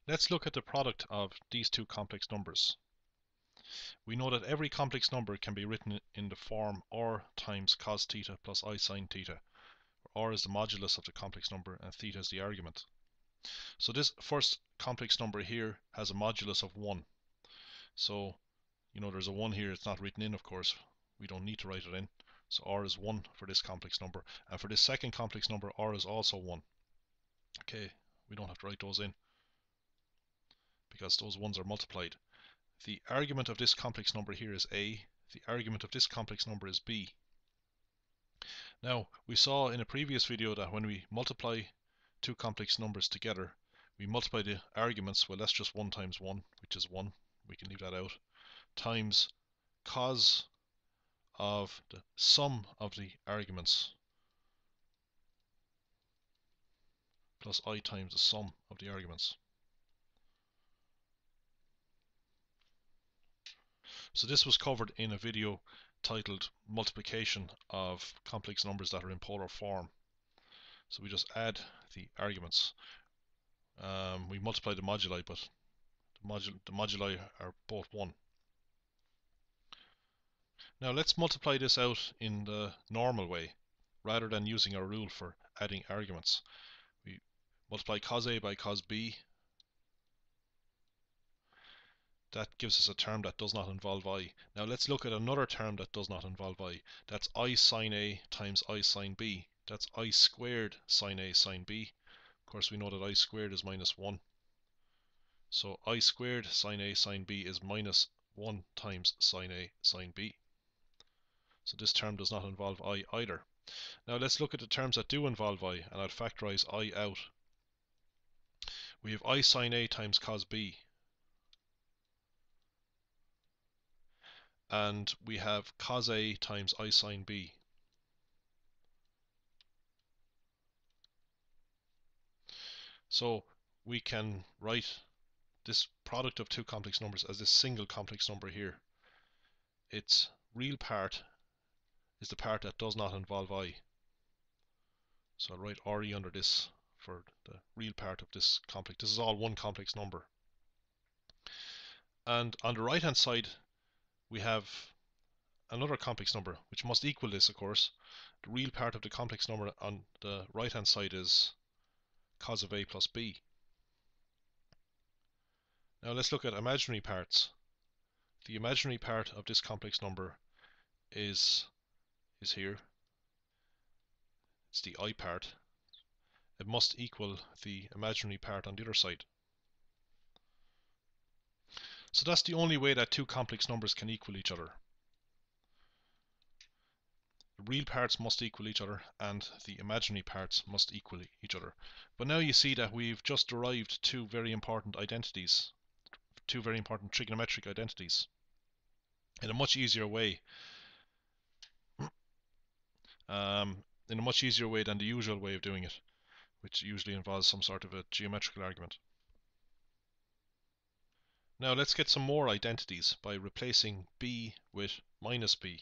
Let's look at the product of these two complex numbers. We know that every complex number can be written in the form r times cos theta plus I sin theta. R is the modulus of the complex number and theta is the argument. So this first complex number here has a modulus of 1. So, there's a 1 here. It's not written in, of course. We don't need to write it in. So r is 1 for this complex number. And for this second complex number, r is also 1. Okay, we don't have to write those in because those ones are multiplied. The argument of this complex number here is a. The argument of this complex number is b. Now, we saw in a previous video that when we multiply two complex numbers together, we multiply the arguments. Well, that's just 1 times 1, which is 1. We can leave that out. Times cos of the sum of the arguments plus I times the sum of the arguments. So this was covered in a video titled Multiplication of Complex Numbers that are in polar form. So we just add the arguments. We multiply the moduli, but the moduli are both 1. Now let's multiply this out in the normal way, rather than using our rule for adding arguments. We multiply cos A by cos B. That gives us a term that does not involve I. Now let's look at another term that does not involve I. That's I sin A times I sin B. That's I squared sin A sin B. Of course, we know that I squared is minus 1. So I squared sin A sin B is minus 1 times sin A sin B. So this term does not involve I either. Now let's look at the terms that do involve I, and I'll factorize I out. We have I sin A times cos B. And we have cos A times I sin B. So we can write this product of two complex numbers as this single complex number here. Its real part is the part that does not involve I. So I'll write RE under this for the real part of this complex. This is all one complex number. And on the right hand side we have another complex number which must equal this, of course. The real part of the complex number on the right hand side is cos of A plus B. Now let's look at imaginary parts. The imaginary part of this complex number is here. It's the I part. It must equal the imaginary part on the other side. So that's the only way that two complex numbers can equal each other. The real parts must equal each other and the imaginary parts must equal each other. But now you see that we've just derived two very important identities, two very important trigonometric identities, in a much easier way. In a much easier way than the usual way of doing it, which usually involves some sort of a geometrical argument. Now let's get some more identities by replacing b with minus b.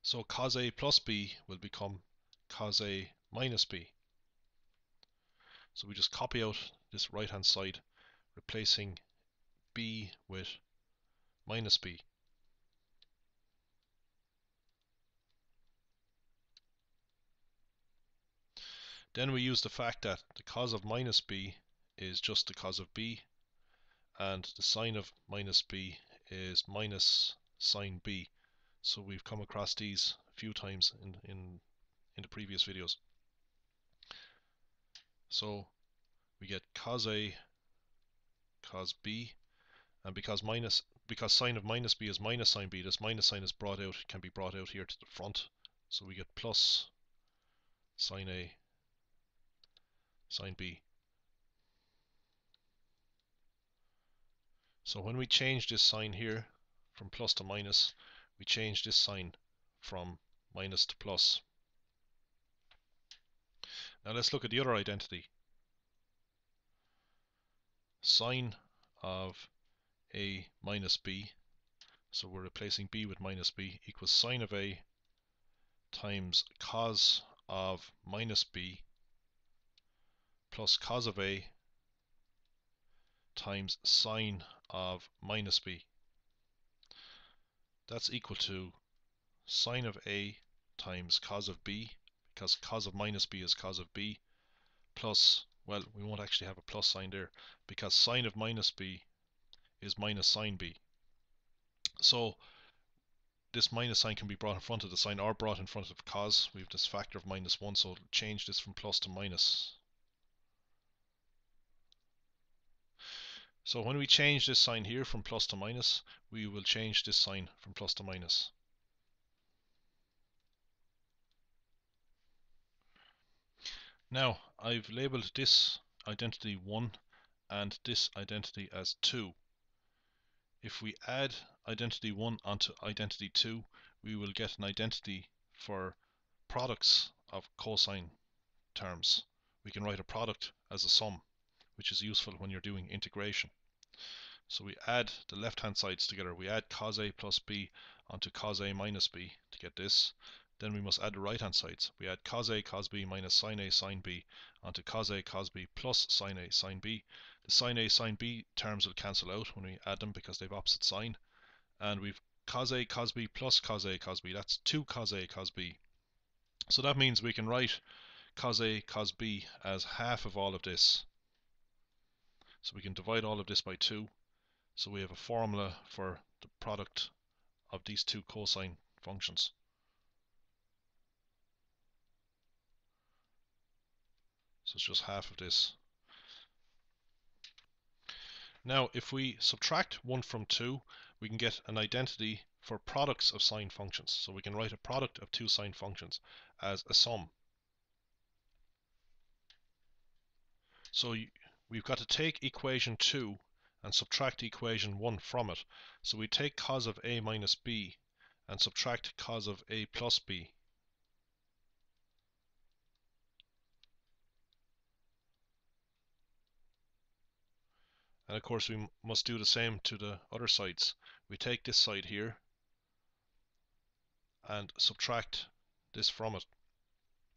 So cos A plus b will become cos A minus b. So we just copy out this right hand side, replacing b with minus b. Then we use the fact that the cos of minus b is just the cos of b, and the sine of minus b is minus sine b. So we've come across these a few times in the previous videos. So we get cos A cos b, and because sine of minus b is minus sine b, this minus sign is can be brought out here to the front. So we get plus sine A sine b. So when we change this sign here from plus to minus, we change this sign from minus to plus. Now let's look at the other identity. Sine of A minus b, so we're replacing b with minus b, equals sine of A times cos of minus b plus cos of A times sine of minus b. That's equal to sine of a times cos of b, because cos of minus b is cos of b, plus, well, we won't actually have a plus sign there, because sine of minus b is minus sine b. So this minus sign can be brought in front of the sign or brought in front of cos. We have this factor of minus 1, so change this from plus to minus. So when we change this sign here from plus to minus, we will change this sign from plus to minus. Now, I've labeled this identity 1 and this identity as 2. If we add identity 1 onto identity 2, we will get an identity for products of cosine terms. We can write a product as a sum, which is useful when you're doing integration. So we add the left hand sides together. We add cos A plus B onto cos A minus B to get this. Then we must add the right hand sides. We add cos A cos B minus sin A sin B onto cos A cos B plus sin A sin B. The sin A sin B terms will cancel out when we add them because they have opposite sign. And we've cos A cos B plus cos A cos B. That's 2 cos A cos B. So that means we can write cos A cos B as half of all of this. So we can divide all of this by 2. So we have a formula for the product of these two cosine functions. So it's just half of this. Now if we subtract 1 from 2, we can get an identity for products of sine functions. So we can write a product of two sine functions as a sum. So we've got to take equation 2 and subtract equation 1 from it. So we take cos of A minus B and subtract cos of A plus B. And of course we must do the same to the other sides. We take this side here and subtract this from it.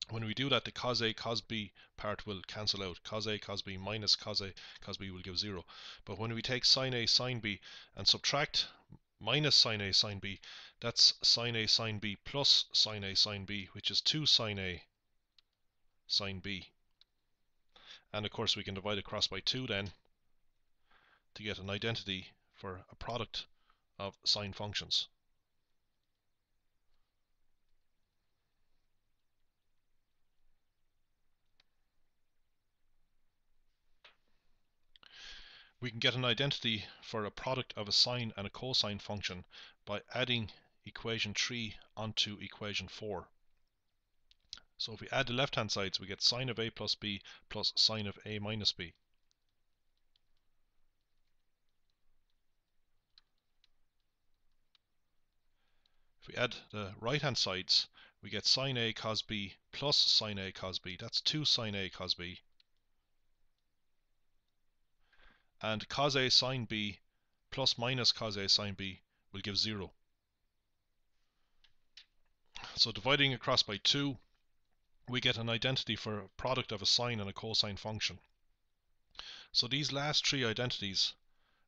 When we do that, the cos A cos B part will cancel out. Cos A cos B minus cos A cos B will give 0. But when we take sin A sin B and subtract minus sin A sin B, that's sin A sin B plus sin A sin B, which is 2 sin A sin B. And of course we can divide across by 2 then to get an identity for a product of sine functions. We can get an identity for a product of a sine and a cosine function by adding equation 3 onto equation 4. So if we add the left hand sides, we get sine of A plus B plus sine of A minus B. If we add the right hand sides, we get sine A cos B plus sine A cos B. That's 2 sine A cos B. And cos A sin B plus minus cos A sin B will give 0. So dividing across by 2, we get an identity for a product of a sine and a cosine function. So these last 3 identities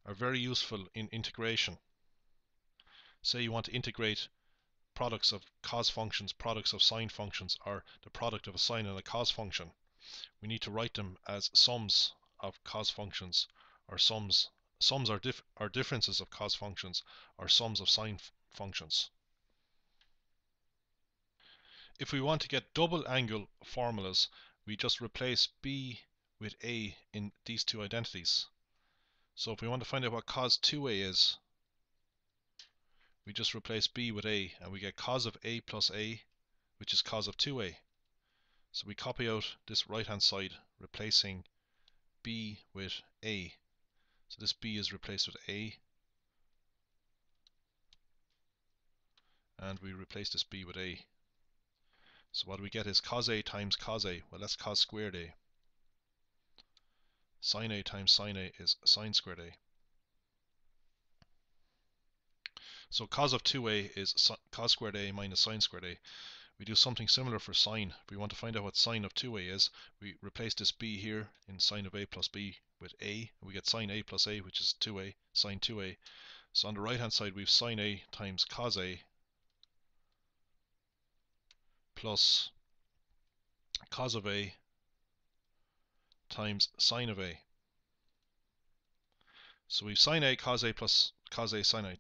are very useful in integration. Say you want to integrate products of cos functions, products of sine functions, or the product of a sine and a cos function. We need to write them as sums of cos functions, or sums are differences of cos functions, or sums of sine functions. If we want to get double angle formulas, we just replace B with A in these two identities. So if we want to find out what cos 2A is, we just replace B with A and we get cos of A plus A, which is cos of 2A. So we copy out this right hand side, replacing B with A. So this B is replaced with A, and we replace this B with A. So what we get is cos A times cos A. Well, that's cos squared A. Sin A times sin A is sin squared A. So cos of 2A is cos squared A minus sin squared A, We do something similar for sine. If we want to find out what sine of 2a is, we replace this b here in sine of a plus b with a. We get sine a plus a, which is 2a, sine 2a. So on the right hand side, we have sine a times cos a plus cos of a times sine of a. So we have sine a cos a plus cos a sine a.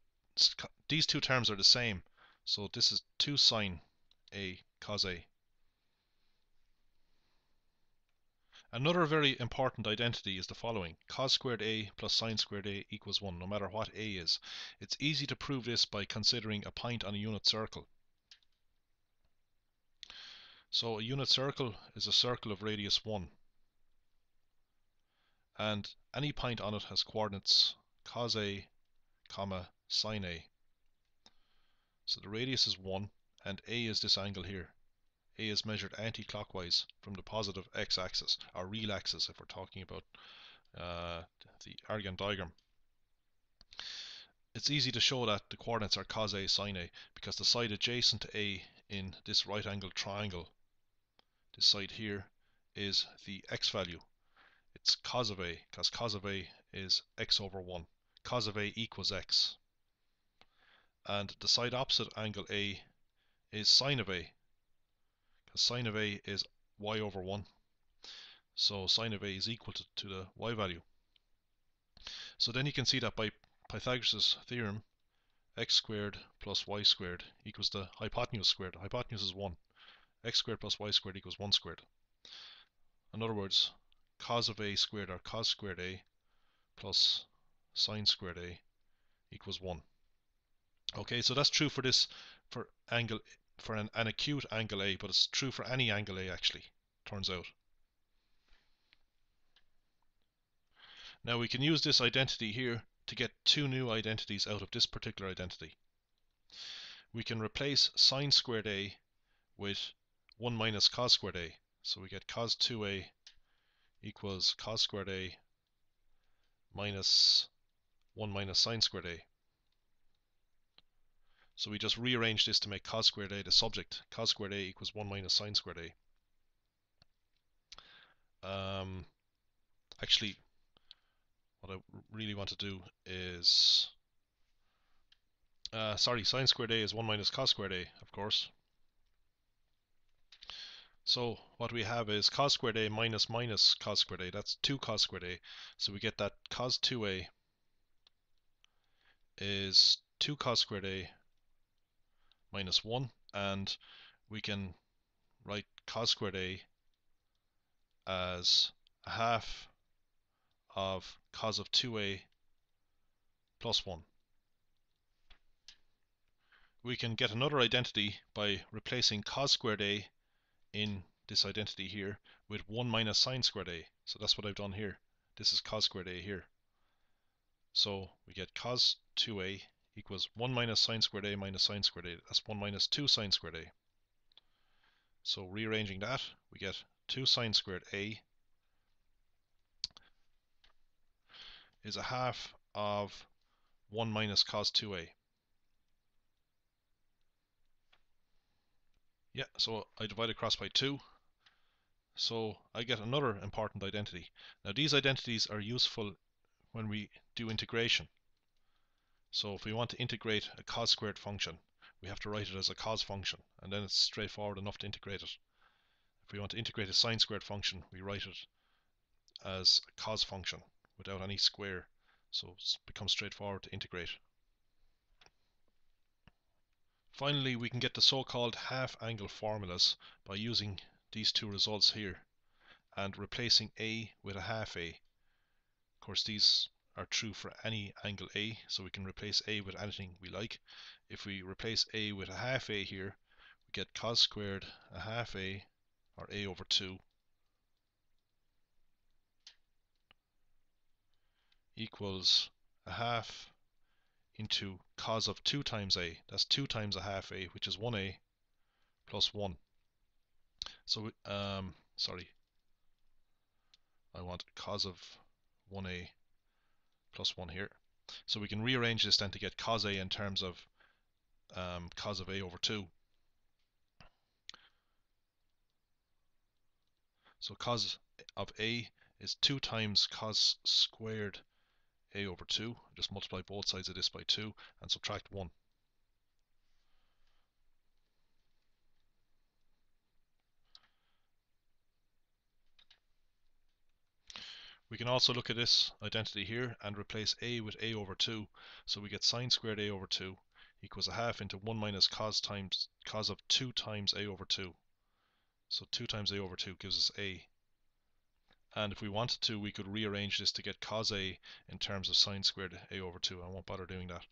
These two terms are the same. So this is 2 sine a cos a. Another very important identity is the following. Cos squared a plus sine squared a equals 1, no matter what a is. It's easy to prove this by considering a point on a unit circle. So a unit circle is a circle of radius 1. And any point on it has coordinates cos a, comma, sine a. So the radius is 1, and a is this angle here. A is measured anti-clockwise from the positive x-axis, or real axis if we're talking about the Argand diagram. It's easy to show that the coordinates are cos a, sine a, because the side adjacent to a in this right angled triangle, this side here, is the x value. It's cos of a, because cos of a is x over 1. Cos of a equals x. And the side opposite angle a is sine of a, because sine of a is y over 1. So sine of a is equal to the y value. So then you can see that by Pythagoras Theorem, x squared plus y squared equals the hypotenuse squared. The hypotenuse is 1. X squared plus y squared equals 1 squared. In other words, cos of a squared, or cos squared a, plus sine squared a equals 1. Okay, so that's true for this, for an acute angle A, but it's true for any angle A actually, turns out. Now we can use this identity here to get two new identities out of this particular identity. We can replace sine squared A with 1 minus cos squared A. So we get cos 2a equals cos squared A minus 1 minus sine squared A. So we just rearrange this to make cos squared A the subject. Cos squared A equals 1 minus sine squared A. Actually, what I really want to do is... sine squared A is 1 minus cos squared A, of course. So what we have is cos squared A minus cos squared A. That's 2 cos squared A. So we get that cos 2A is 2 cos squared A minus 1. And we can write cos squared A as a half of cos of 2A plus 1. We can get another identity by replacing cos squared A in this identity here with 1 minus sine squared A. So that's what I've done here. This is cos squared A here. So we get cos 2A equals 1 minus sine squared A minus sine squared A. That's 1 minus 2 sine squared A. So rearranging that, we get 2 sine squared A is a half of 1 minus cos 2A. Yeah, so I divide across by 2. So I get another important identity. Now these identities are useful when we do integration. So if we want to integrate a cos squared function, we have to write it as a cos function, and then it's straightforward enough to integrate it. If we want to integrate a sine squared function, we write it as a cos function without any square, so it becomes straightforward to integrate. Finally, we can get the so-called half-angle formulas by using these two results here and replacing A with a half A. Of course, these are true for any angle A, so we can replace A with anything we like. If we replace A with a half A here, we get cos squared a half A, or A over 2, equals a half into cos of 2 times A. That's 2 times a half A, which is 1A, plus 1. So, sorry, I want cos of 1A plus 1 here. So we can rearrange this then to get cos A in terms of cos of A over 2. So cos of A is 2 times cos squared A over 2. Just multiply both sides of this by 2 and subtract 1. We can also look at this identity here and replace A with A over 2. So we get sine squared A over 2 equals a half into 1 minus cos of 2 times A over 2. So 2 times A over 2 gives us A. And if we wanted to, we could rearrange this to get cos A in terms of sine squared A over 2. I won't bother doing that.